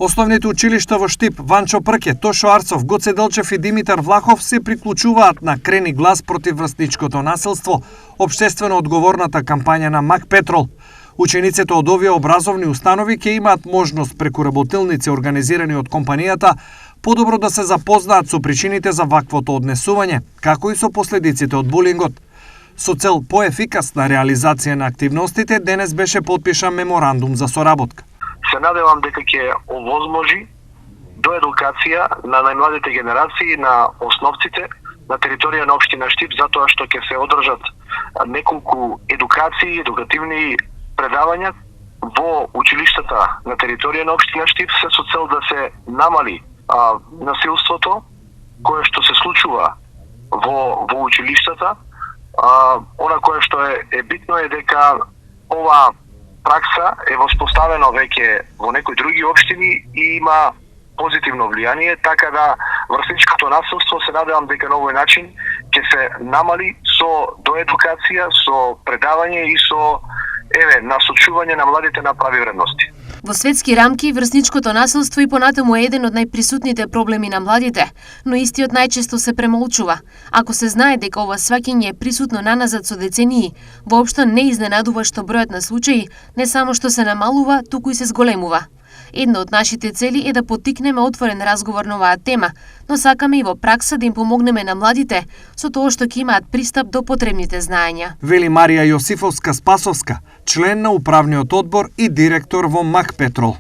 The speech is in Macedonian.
Основните училишта во Штип, Ванчо Прке, Тошо Арцов, Гоце Делчев и Димитар Влахов се приклучуваат на крени глас против врсничкото насилство, општествено одговорната кампања на Мак Петрол. Учениците од овие образовни установи ќе имаат можност преку работилници организирани од компанијата подобро да се запознаат со причините за ваквото однесување, како и со последиците од булингот. Со цел поефикасна реализација на активностите, денес беше подпишан меморандум за соработка. Се надевам дека ќе овозможи до едукација на најмладите генерации, на основците на територија на општина Штип, затоа што ќе се одржат неколку едукации, едукативни предавања во училиштата на територија на општина Штип, се со цел да се намали насилството кое што се случува во училиштата. Она кое што е битно е дека ова пракса е воспоставено веќе во некои други општини и има позитивно влијание, така да врсничкото насилство се надевам дека на овој начин ќе се намали со доедукација, со предавање и со насочување на младите на прави вредности. Во светски рамки, врсничкото насилство и понатаму е еден од најприсутните проблеми на младите, но истиот најчесто се премолчува. Ако се знае дека ова сваќање е присутно наназад со децении, воопшто не изненадува што бројот на случаи не само што се намалува, туку и се зголемува. Една од нашите цели е да поттикнеме отворен разговор на оваа тема, но сакаме и во пракса да им помогнеме на младите со тоа што ќе имаат пристап до потребните знаења. Вели Марија Јосифовска Спасовска, член на управниот одбор и директор во Мак Петрол.